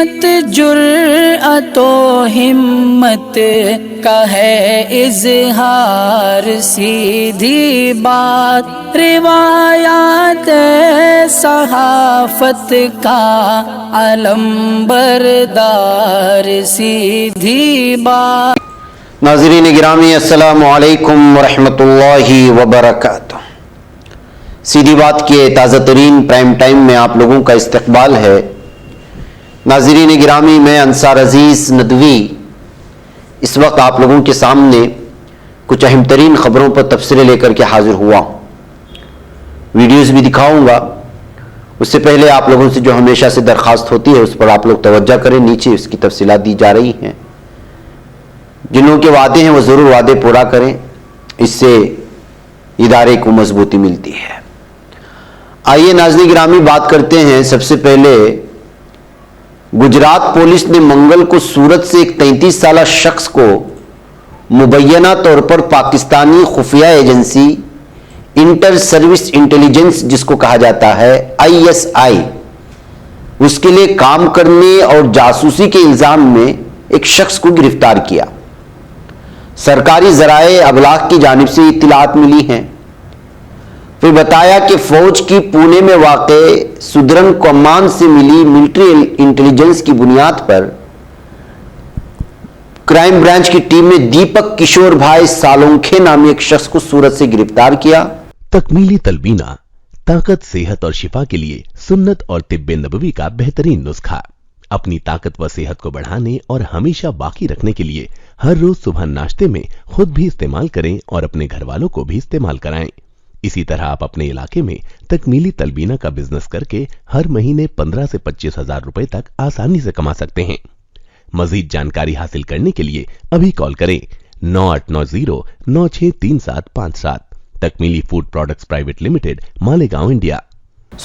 عصمت جرأت و ہمت کا ہے اظہار، سیدھی بات روایات صحافت کا علم بردار، سیدھی بات۔ ناظرین گرامی السلام علیکم ورحمۃ اللہ وبرکاتہ۔ سیدھی بات کے تازہ ترین پرائم ٹائم میں آپ لوگوں کا استقبال ہے۔ ناظرین گرامی، میں انصار عزیز ندوی اس وقت آپ لوگوں کے سامنے کچھ اہم ترین خبروں پر تبصرے لے کر کے حاضر ہوا ہوں۔ ویڈیوز بھی دکھاؤں گا، اس سے پہلے آپ لوگوں سے جو ہمیشہ سے درخواست ہوتی ہے اس پر آپ لوگ توجہ کریں۔ نیچے اس کی تفصیلات دی جا رہی ہیں، جنہوں کے وعدے ہیں وہ ضرور وعدے پورا کریں، اس سے ادارے کو مضبوطی ملتی ہے۔ آئیے ناظرین گرامی بات کرتے ہیں۔ سب سے پہلے گجرات پولیس نے منگل کو سورت سے ایک 33 سالہ شخص کو مبینہ طور پر پاکستانی خفیہ ایجنسی انٹر سروس انٹیلیجنس جس کو کہا جاتا ہے ISI، اس کے لیے کام کرنے اور جاسوسی کے الزام میں ایک شخص کو گرفتار کیا۔ سرکاری ذرائع ابلاغ کی جانب سے اطلاعات ملی ہیں۔ پھر بتایا کہ فوج کی پونے میں واقع سدرن کمان سے ملی ملٹری انٹیلیجنس کی بنیاد پر کرائم برانچ کی ٹیم نے دیپک کشور بھائی سالونکھے نامی ایک شخص کو سورت سے گرفتار کیا۔ تکمیلی تلبینہ طاقت، صحت اور شفا کے لیے سنت اور طب نبوی کا بہترین نسخہ۔ اپنی طاقت و صحت کو بڑھانے اور ہمیشہ باقی رکھنے کے لیے ہر روز صبح ناشتے میں خود بھی استعمال کریں اور اپنے گھر والوں کو بھی استعمال کرائیں۔ اسی طرح آپ اپنے علاقے میں تکمیلی تلبینہ کا بزنس کر کے ہر مہینے 15 سے 25 ہزار روپے تک آسانی سے کما سکتے ہیں۔ مزید جانکاری حاصل کرنے کے لیے ابھی کال کریں 9890963757۔ Takmili food products private limited, Malegaon, India.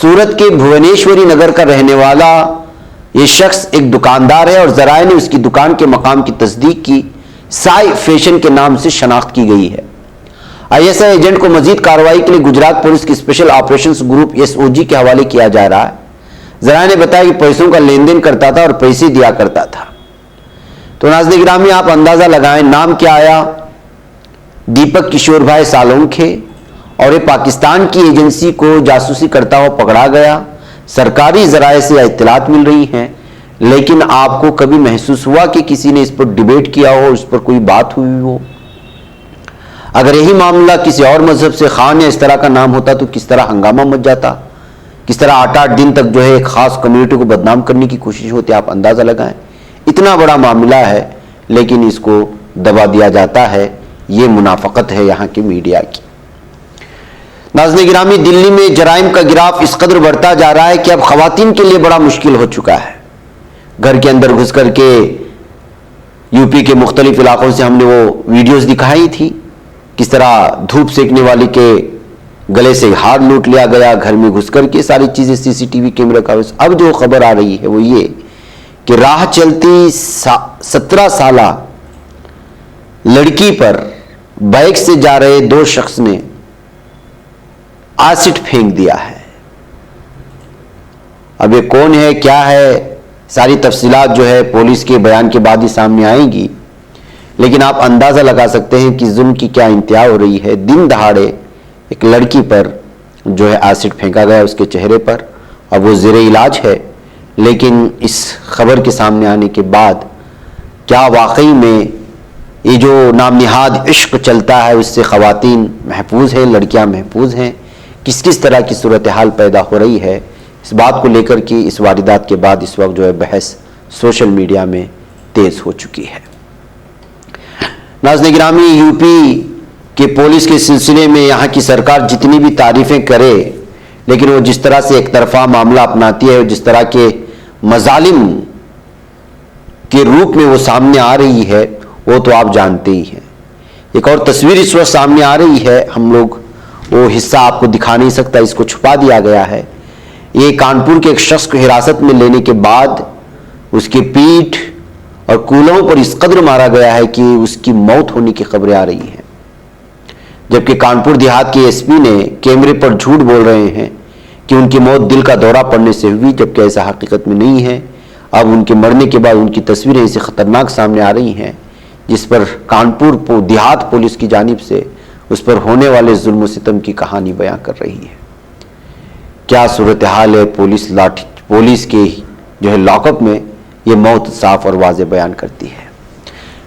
Surat کے بھوونیشوری نگر کا رہنے والا یہ شخص ایک دکاندار ہے اور ذرائع نے اس کی دکان کے مقام کی تصدیق کی۔ سائی فیشن کے نام سے شناخت کی گئی ہے۔ ISI ایجنٹ کو مزید کارروائی کے لیے گجرات پولیس کی اسپیشل آپریشنز گروپ SOG کے حوالے کیا جا رہا ہے۔ ذرائع نے بتایا کہ پیسوں کا لین دین کرتا تھا اور پیسے دیا کرتا تھا۔ تو ناظرین گرامی آپ اندازہ لگائیں نام کیا آیا، دیپک کشور بھائی سالونکھے، اور یہ پاکستان کی ایجنسی کو جاسوسی کرتا ہوا پکڑا گیا۔ سرکاری ذرائع سے اطلاعات مل رہی ہیں، لیکن آپ کو کبھی محسوس ہوا کہ کسی نے اس پر ڈیبیٹ کیا ہو، اس پر کوئی بات ہوئی ہو؟ اگر یہی معاملہ کسی اور مذہب سے خان یا اس طرح کا نام ہوتا تو کس طرح ہنگامہ مچ جاتا، کس طرح 8 دن تک جو ہے ایک خاص کمیونٹی کو بدنام کرنے کی کوشش ہوتی، آپ اندازہ لگائیں۔ اتنا بڑا معاملہ ہے لیکن اس کو دبا دیا جاتا ہے۔ یہ منافقت ہے یہاں کی میڈیا کی۔ ناظرین گرامی، دلی میں جرائم کا گراف اس قدر بڑھتا جا رہا ہے کہ اب خواتین کے لیے بڑا مشکل ہو چکا ہے۔ گھر کے اندر گھس کر کے UP کے مختلف علاقوں سے ہم نے وہ ویڈیوز دکھائی تھی، کس طرح دھوپ سیکنے والی کے گلے سے ہار لوٹ لیا گیا، گھر میں گھس کر کے ساری چیزیں CCTV کیمرے کا۔ اب جو خبر آ رہی ہے وہ یہ کہ راہ چلتی 17 سالہ لڑکی پر بائک سے جا رہے 2 شخص نے ایسڈ پھینک دیا ہے۔ اب یہ کون ہے، کیا ہے، ساری تفصیلات جو ہے پولیس کے بیان کے بعد ہی سامنے آئیں گی، لیکن آپ اندازہ لگا سکتے ہیں کہ ظلم کی کیا انتہا ہو رہی ہے۔ دن دہاڑے ایک لڑکی پر جو ہے ایسڈ پھینکا گیا اس کے چہرے پر، اب وہ زیر علاج ہے۔ لیکن اس خبر کے سامنے آنے کے بعد کیا واقعی میں یہ جو نام نہاد عشق چلتا ہے اس سے خواتین محفوظ ہیں، لڑکیاں محفوظ ہیں؟ کس طرح کی صورتحال پیدا ہو رہی ہے، اس بات کو لے کر کے اس واردات کے بعد اس وقت جو ہے بحث سوشل میڈیا میں تیز ہو چکی ہے۔ ناظرین گرامی، UP کے پولیس کے سلسلے میں یہاں کی سرکار جتنی بھی تعریفیں کرے، لیکن وہ جس طرح سے ایک طرفہ معاملہ اپناتی ہے، جس طرح کے مظالم کے روپ میں وہ سامنے آ رہی ہے، وہ تو آپ جانتے ہی ہیں۔ ایک اور تصویر اس وقت سامنے آ رہی ہے، ہم لوگ وہ حصہ آپ کو دکھا نہیں سکتا، اس کو چھپا دیا گیا ہے۔ یہ کانپور کے ایک شخص کو حراست میں لینے کے بعد اس کی پیٹھ اور کولوں پر اس قدر مارا گیا ہے کہ اس کی موت ہونے کی خبریں آ رہی ہیں، جبکہ کانپور دیہات کے SP نے کیمرے پر جھوٹ بول رہے ہیں کہ ان کی موت دل کا دورہ پڑنے سے ہوئی، جبکہ ایسا حقیقت میں نہیں ہے۔ اب ان کے مرنے کے بعد ان کی تصویریں ایسی خطرناک سامنے آ رہی ہیں جس پر کانپور دیہات پولیس کی جانب سے اس پر ہونے والے ظلم و ستم کی کہانی بیان کر رہی ہے۔ کیا صورتحال ہے پولیس کے جو ہے لاک اپ میں، یہ موت صاف اور واضح بیان کرتی ہے۔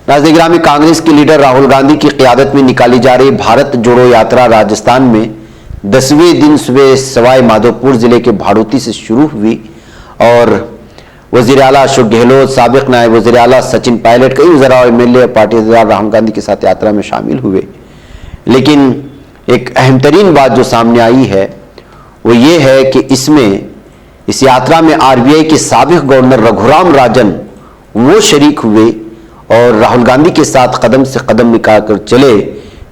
ناظرین گرامی، کانگریس کے لیڈر راہل گاندھی کی قیادت میں نکالی جا رہی بھارت جوڑو یاترا راجستھان میں 10ویں دن صبح سوائی مادھوپور ضلع کے بھاڑوتی سے شروع ہوئی اور وزیر اعلیٰ اشوک گہلوت، سابق نائب وزیر اعلیٰ سچن پائلٹ، کئی وزراء اور ایم ایل اے پارٹی صدر راہل گاندھی کے ساتھ یاترا میں شامل ہوئے۔ لیکن ایک اہم ترین بات جو سامنے آئی ہے وہ یہ ہے کہ اس یاترا میں RBI کے سابق گورنر رگھورام راجن وہ شریک ہوئے اور راہل گاندھی کے ساتھ قدم سے قدم ملا کر چلے،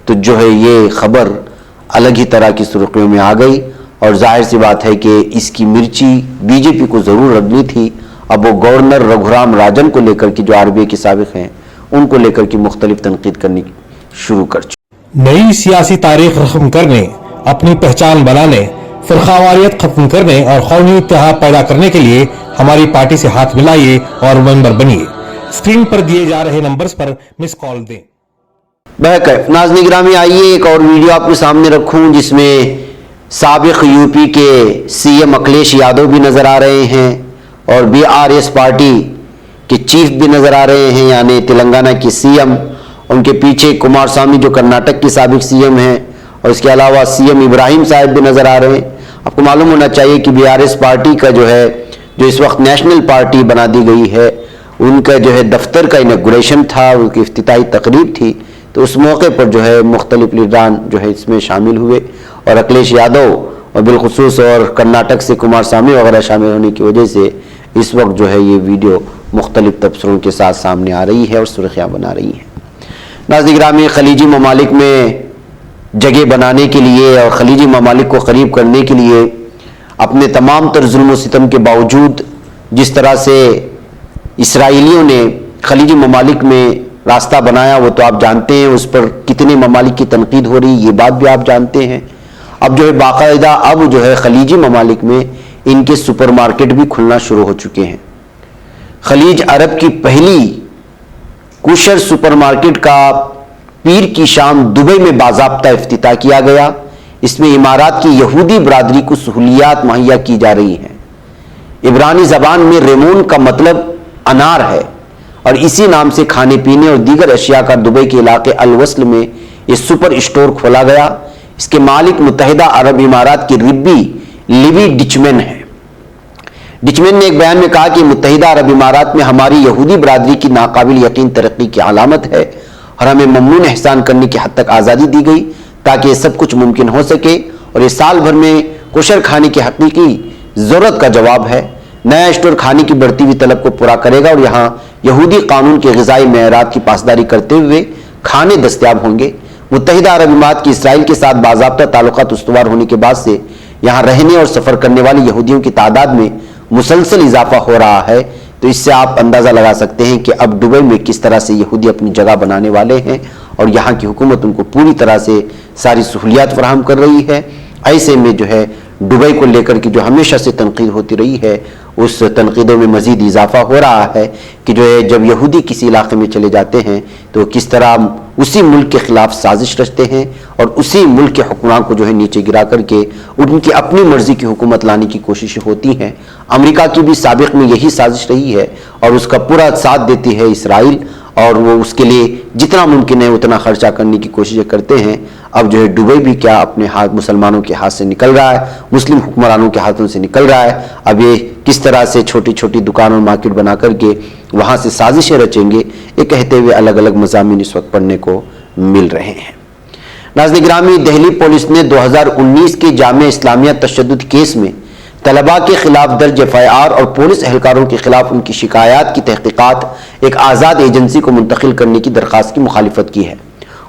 تو جو ہے یہ خبر الگ ہی طرح کی سرخیوں میں آ گئی اور ظاہر سی بات ہے کہ اس کی مرچی BJP کو ضرور رگنی تھی۔ اب وہ گورنر رگھورام راجن کو لے کر کے جو RBI کے سابق ہیں ان کو لے کر کے مختلف تنقید کرنی شروع کر چکے۔ نئی سیاسی تاریخ رقم کرنے، اپنی پہچان بنانے، فرقہ ختم کرنے اور قومی اتحاد پیدا کرنے کے لیے ہماری پارٹی سے ہاتھ ملائیے اور ممبر بنیے۔ اسکرین پر دیے جا رہے نمبرز پر مس کال دیں۔ بہرکیف ناظرین گرامی، آئیے ایک اور ویڈیو آپ کے سامنے رکھوں جس میں سابق UP کے CM اکھلیش یادو بھی نظر آ رہے ہیں اور BRS پارٹی کے چیف بھی نظر آ رہے ہیں، یعنی تلنگانہ کی CM۔ ان کے پیچھے کمار سوامی جو کرناٹک کی سابق CM ہیں اور اس کے علاوہ CM ابراہیم صاحب بھی نظر آ رہے ہیں۔ آپ کو معلوم ہونا چاہیے کہ BRS پارٹی کا جو اس وقت نیشنل پارٹی بنا دی گئی ہے، ان کا جو ہے دفتر کا انوگریشن تھا، ان کی افتتاحی تقریب تھی، تو اس موقع پر جو ہے مختلف لیڈران جو ہے اس میں شامل ہوئے اور اکھلیش یادو اور بالخصوص اور کرناٹک سے کمار سوامی وغیرہ شامل ہونے کی وجہ سے اس وقت جو ہے یہ ویڈیو مختلف تبصروں کے ساتھ سامنے آ رہی ہے اور سرخیاں بنا رہی ہے۔ ناظرین گرامی، خلیجی ممالک میں جگہ بنانے کے لیے اور خلیجی ممالک کو قریب کرنے کے لیے اپنے تمام تر ظلم و ستم کے باوجود جس طرح سے اسرائیلیوں نے خلیجی ممالک میں راستہ بنایا وہ تو آپ جانتے ہیں، اس پر کتنے ممالک کی تنقید ہو رہی یہ بات بھی آپ جانتے ہیں۔ اب جو ہے باقاعدہ اب جو ہے خلیجی ممالک میں ان کے سپر مارکیٹ بھی کھلنا شروع ہو چکے ہیں۔ خلیج عرب کی پہلی کوشر سپر مارکیٹ کا پیر کی شام دبئی میں باضابطہ افتتاح کیا گیا۔ اس میں امارات کی یہودی برادری کو سہولیات مہیا کی جا رہی ہیں۔ عبرانی زبان میں ریمون کا مطلب انار ہے اور اسی نام سے کھانے پینے اور دیگر اشیاء کا دبئی کے علاقے الوصل میں یہ سپر اسٹور کھولا گیا۔ اس کے مالک متحدہ عرب امارات کی ربی لیوی ڈچمن ہے۔ ڈچمن نے ایک بیان میں کہا کہ متحدہ عرب امارات میں ہماری یہودی برادری کی ناقابل یقین ترقی کی علامت ہے اور ہمیں ممنون احسان کرنے کی حد تک آزادی دی گئی تاکہ یہ سب کچھ ممکن ہو سکے اور یہ سال بھر میں کوشر کھانے کی حقیقی ضرورت کا جواب ہے۔ نیا اسٹور کھانے کی بڑھتی ہوئی طلب کو پورا کرے گا اور یہاں یہودی قانون کے غذائی معیارات کی پاسداری کرتے ہوئے کھانے دستیاب ہوں گے۔ متحدہ عرب امارات کی اسرائیل کے ساتھ باضابطہ تعلقات استوار ہونے کے بعد سے یہاں رہنے اور سفر کرنے والے یہودیوں کی تعداد میں مسلسل اضافہ ہو رہا ہے، تو اس سے آپ اندازہ لگا سکتے ہیں کہ اب دبئی میں کس طرح سے یہودی اپنی جگہ بنانے والے ہیں اور یہاں کی حکومت ان کو پوری طرح سے ساری سہولیات فراہم کر رہی ہے۔ ایسے میں جو ہے دبئی کو لے کر کے جو ہمیشہ سے تنقید ہوتی رہی ہے اس تنقیدوں میں مزید اضافہ ہو رہا ہے کہ جو ہے جب یہودی کسی علاقے میں چلے جاتے ہیں تو کس طرح اسی ملک کے خلاف سازش رچتے ہیں اور اسی ملک کے حکمران کو جو ہے نیچے گرا کر کے ان کی اپنی مرضی کی حکومت لانے کی کوششیں ہوتی ہیں۔ امریکہ کی بھی سابق میں یہی سازش رہی ہے اور اس کا پورا ساتھ دیتی ہے اسرائیل اور وہ اس کے لیے جتنا ممکن ہے اتنا خرچہ کرنے کی کوششیں کرتے ہیں۔ اب جو ہے دبئی بھی کیا اپنے ہاتھ مسلمانوں کے ہاتھ سے نکل رہا ہے، مسلم حکمرانوں کے ہاتھوں سے نکل رہا ہے۔ اب یہ کس طرح سے چھوٹی چھوٹی دکان اور مارکیٹ بنا کر کے وہاں سے سازشیں رچیں گے، یہ کہتے ہوئے الگ الگ مضامین اس وقت پڑھنے کو مل رہے ہیں۔ ناظرین گرامی، دہلی پولیس نے 2019 کے جامعہ اسلامیہ تشدد کیس میں طلباء کے خلاف درج FIR اور پولیس اہلکاروں کے خلاف ان کی شکایات کی تحقیقات ایک آزاد ایجنسی کو منتقل کرنے کی درخواست کی مخالفت کی ہے۔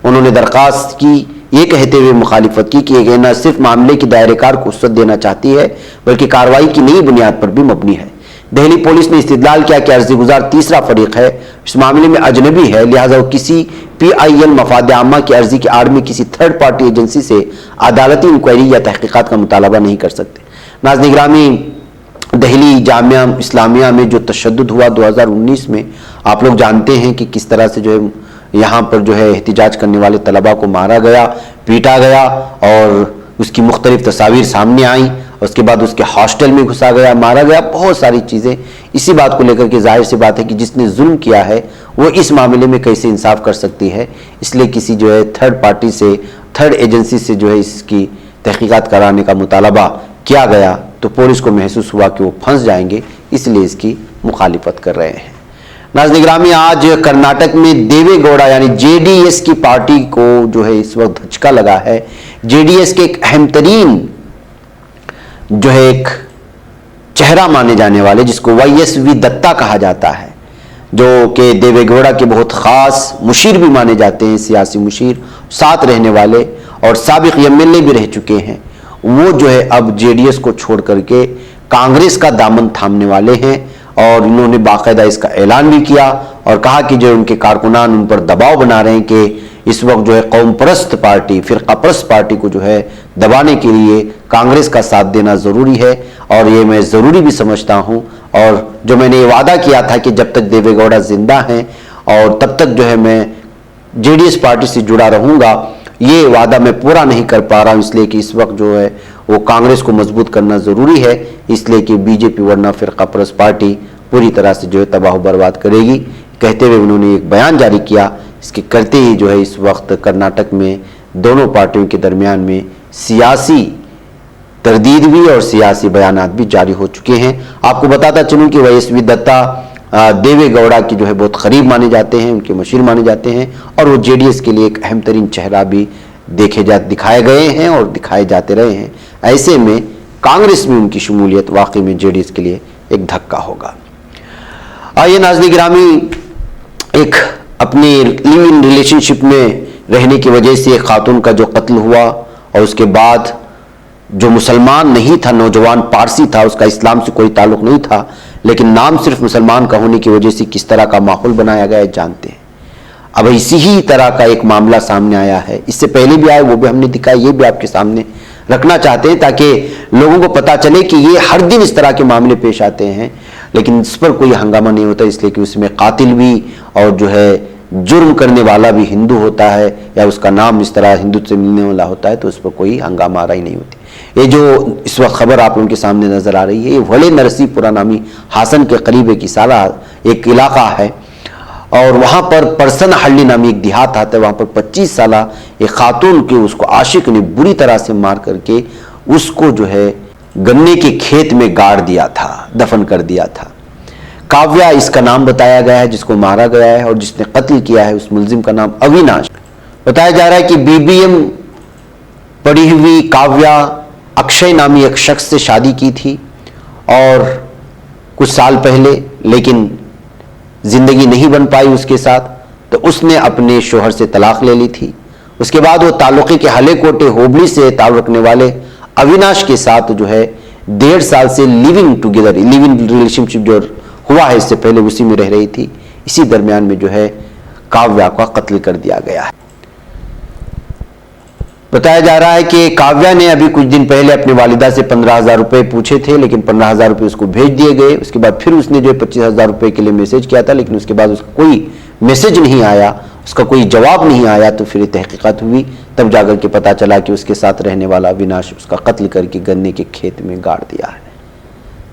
انہوں نے درخواست کی یہ کہتے ہوئے مخالفت کی کہ یہ نہ صرف معاملے کی دائرہ کار کو وسعت دینا چاہتی ہے بلکہ کارروائی کی نئی بنیاد پر بھی مبنی ہے۔ دہلی پولیس نے استدلال کیا کہ عرضی گزار تیسرا فریق ہے، اس معاملے میں اجنبی ہے، لہذا وہ کسی PIL مفاد عامہ کی عرضی کی آڑ میں کسی تھرڈ پارٹی ایجنسی سے عدالتی انکوائری یا تحقیقات کا مطالبہ نہیں کر سکتے۔ ناظرین گرامی، دہلی جامعہ اسلامیہ میں جو تشدد ہوا 2019 میں، آپ لوگ جانتے ہیں کہ کس طرح سے جو ہے یہاں پر جو ہے احتجاج کرنے والے طلباء کو مارا گیا، پیٹا گیا، اور اس کی مختلف تصاویر سامنے آئیں، اس کے بعد اس کے ہاسٹل میں گھسا گیا، مارا گیا، بہت ساری چیزیں اسی بات کو لے کر کے ظاہر سی بات ہے کہ جس نے ظلم کیا ہے وہ اس معاملے میں کیسے انصاف کر سکتی ہے. اس لیے کسی جو ہے تھرڈ پارٹی سے، تھرڈ ایجنسی سے جو ہے اس کی تحقیقات کرانے کا مطالبہ کیا گیا تو پولیس کو محسوس ہوا کہ وہ پھنس جائیں گے، اس لیے اس کی مخالفت کر رہے ہیں. ناظرین گرامی، آج کرناٹک میں دیوے گوڑا یعنی جے ڈی ایس کی پارٹی کو جو ہے اس وقت دھچکا لگا ہے. جے ڈی ایس کے ایک اہم ترین جو ہے ایک چہرہ مانے جانے والے، جس کو وائی ایس وی دتا کہا جاتا ہے، جو کہ دیوے گوڑا کے بہت خاص مشیر بھی مانے جاتے ہیں، سیاسی مشیر، ساتھ رہنے والے اور سابق ایم ایل اے بھی رہ چکے ہیں، وہ جو ہے اب جے ڈی ایس کو چھوڑ کر کے کانگریس کا دامن تھامنے والے ہیں. اور انہوں نے باقاعدہ اس کا اعلان بھی کیا اور کہا کہ جو ان کے کارکنان ان پر دباؤ بنا رہے ہیں کہ اس وقت جو ہے قوم پرست پارٹی، فرقہ پرست پارٹی کو جو ہے دبانے کے لیے کانگریس کا ساتھ دینا ضروری ہے، اور یہ میں ضروری بھی سمجھتا ہوں. اور جو میں نے یہ وعدہ کیا تھا کہ جب تک دیوے گوڑا زندہ ہیں اور تب تک جو ہے میں جے ڈی ایس پارٹی سے جڑا رہوں گا، یہ وعدہ میں پورا نہیں کر پا رہا ہوں، اس لیے کہ اس وقت جو ہے وہ کانگریس کو مضبوط کرنا ضروری ہے، اس لیے کہ بی جے پی ورنہ فرقہ پرست پارٹی پوری طرح سے جو ہے تباہ و برباد کرے گی. کہتے ہوئے انہوں نے ایک بیان جاری کیا. اس کے کرتے ہی جو ہے اس وقت کرناٹک میں دونوں پارٹیوں کے درمیان میں سیاسی تردید بھی اور سیاسی بیانات بھی جاری ہو چکے ہیں. آپ کو بتاتا چلوں کہ وائی ایس وی دتا دیوے گوڑا کی جو ہے بہت قریب مانے جاتے ہیں، ان کے مشیر مانے جاتے ہیں، اور وہ جے ڈی ایس کے لیے ایک اہم ترین چہرہ بھی دکھائے گئے ہیں اور دکھائے جاتے رہے ہیں. ایسے میں کانگریس میں ان کی شمولیت واقعی میں جے ڈی ایس کے لیے ایک دھکا ہوگا. آئیے ناظرین گرامی، ایک اپنی لیو ان ریلیشن شپ میں رہنے کی وجہ سے ایک خاتون کا جو قتل ہوا، اور اس کے بعد جو مسلمان نہیں تھا، نوجوان پارسی تھا، اس کا اسلام سے کوئی تعلق نہیں تھا، لیکن نام صرف مسلمان کا ہونے کی وجہ سے کس طرح کا ماحول بنایا گیا ہے جانتے ہیں. اب اسی ہی طرح کا ایک معاملہ سامنے آیا ہے، اس سے پہلے بھی آئے، وہ بھی ہم نے دکھایا، یہ بھی آپ کے سامنے رکھنا چاہتے ہیں تاکہ لوگوں کو پتا چلے کہ یہ ہر دن اس طرح کے معاملے پیش آتے ہیں، لیکن اس پر کوئی ہنگامہ نہیں ہوتا، اس لیے کہ اس میں قاتل بھی اور جو ہے جرم کرنے والا بھی ہندو ہوتا ہے، یا اس کا نام اس طرح ہندو سے ملنے والا ہوتا ہے، تو اس پر کوئی ہنگامہ آرائی نہیں ہوتی. یہ جو اس وقت خبر آپ ان کے سامنے نظر آ رہی ہے، یہ وھلے نرسی پورا نامی ہاسن کے قریب ایک علاقہ ہے، اور وہاں پر پرسن ہلّی نامی ایک دیہات آتا ہے. وہاں پر 25 سالہ ایک خاتون کے اس کو عاشق نے بری طرح سے مار کر کے اس کو جو ہے گنے کے کھیت میں گاڑ دیا تھا، دفن کر دیا تھا. کاویہ اس کا نام بتایا گیا ہے جس کو مارا گیا ہے، اور جس نے قتل کیا ہے اس ملزم کا نام اویناش. بتایا جا رہا ہے کہ بی بی ایم پڑھی ہوئی کاویہ اکشے نامی ایک شخص سے شادی کی تھی، اور کچھ سال پہلے، لیکن زندگی نہیں بن پائی اس کے ساتھ، تو اس نے اپنے شوہر سے طلاق لے لی تھی. اس کے بعد وہ تعلقی کے ہلے کوٹے ہوبلی سے تعلق رکھنے والے اویناش کے ساتھ جو ہے 1.5 سال سے لیونگ ریلیشن شپ جو ہوا ہے، اس سے پہلے اسی میں رہ رہی تھی. اسی درمیان میں جو ہے کاویہ کا قتل کر دیا گیا ہے. بتایا جا رہا ہے کہ کاویہ نے ابھی کچھ دن پہلے اپنی والدہ سے 15,000 روپے پوچھے تھے، لیکن 15,000 روپے اس کو بھیج دیے گئے. اس کے بعد پھر اس نے جو 25,000 روپے کے لیے میسج کیا تھا، لیکن اس کے بعد اس کا کوئی میسج نہیں آیا، اس کا کوئی جواب نہیں آیا. تو پھر تحقیقات ہوئی، تب جا کر کے پتا چلا کہ اس کے ساتھ رہنے والا اویناش اس کا قتل کر کے گنے کے کھیت میں گاڑ دیا ہے.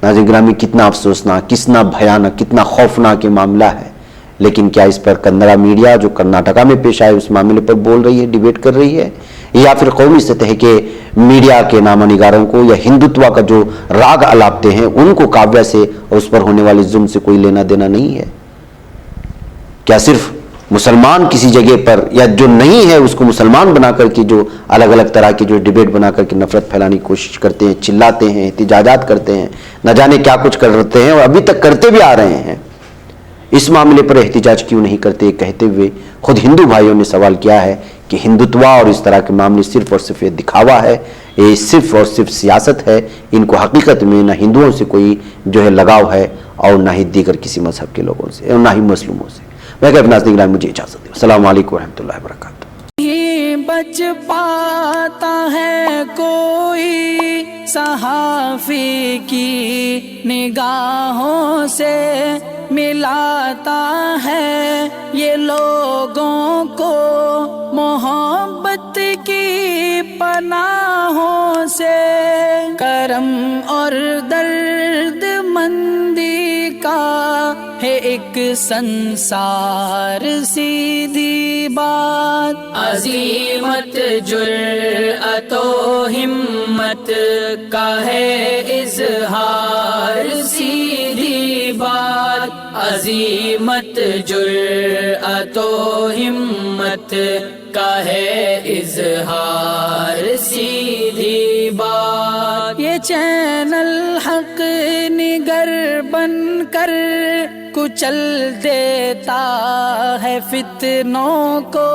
ناظرین گرامی، کتنا افسوسناک، کتنا بھیانک، کتنا خوفناک یہ معاملہ ہے. لیکن کیا اس پر کنڑا میڈیا جو کرناٹکا میں پیش آئے اس معاملے پر بول رہی ہے، ڈیبیٹ کر رہی ہے، یا پھر قومی سطح کے میڈیا کے نامہ نگاروں کو یا ہندوتوا کا جو راگ الاپتے ہیں ان کو کاویہ سے اور اس پر ہونے والے ظلم سے کوئی لینا دینا نہیں ہے؟ کیا صرف مسلمان کسی جگہ پر یا جو نہیں ہے اس کو مسلمان بنا کر کے جو الگ الگ طرح کی جو ڈیبیٹ بنا کر کے نفرت پھیلانے کی کوشش کرتے ہیں، چلاتے ہیں، احتجاجات کرتے ہیں، نہ جانے کیا کچھ کرتے ہیں اور ابھی تک کرتے بھی آ رہے ہیں، اس معاملے پر احتجاج کیوں نہیں کرتے؟ کہتے ہوئے خود ہندو بھائیوں نے سوال کیا ہے کہ ہندوتوا اور اس طرح کے معاملے صرف اور صرف یہ دکھاوا ہے، یہ صرف اور صرف سیاست ہے. ان کو حقیقت میں نہ ہندوؤں سے کوئی جو ہے لگاؤ ہے اور نہ ہی دیگر کسی مذہب کے لوگوں سے اور نہ ہی مسلموں سے. میں کہ اپنا ناظرین مجھے اجازت دیں. السلام علیکم ورحمۃ اللہ وبرکاتہ. بچ پاتا ہے کوئی صحافی کی نگاہوں سے ملاتا ہے یہ لوگوں کو محبت کی پناہوں سے، کرم اور درد مندی کا ہے ایک سنسار سیدھی بات، عزیمت جرأت و ہمت کا ہے اظہار سیدھی بات، عزیمت جرأت و ہمت کا ہے اظہار سیدھی بات۔ یہ چینل حق نگر بن کر کچل دیتا ہے فتنوں کو،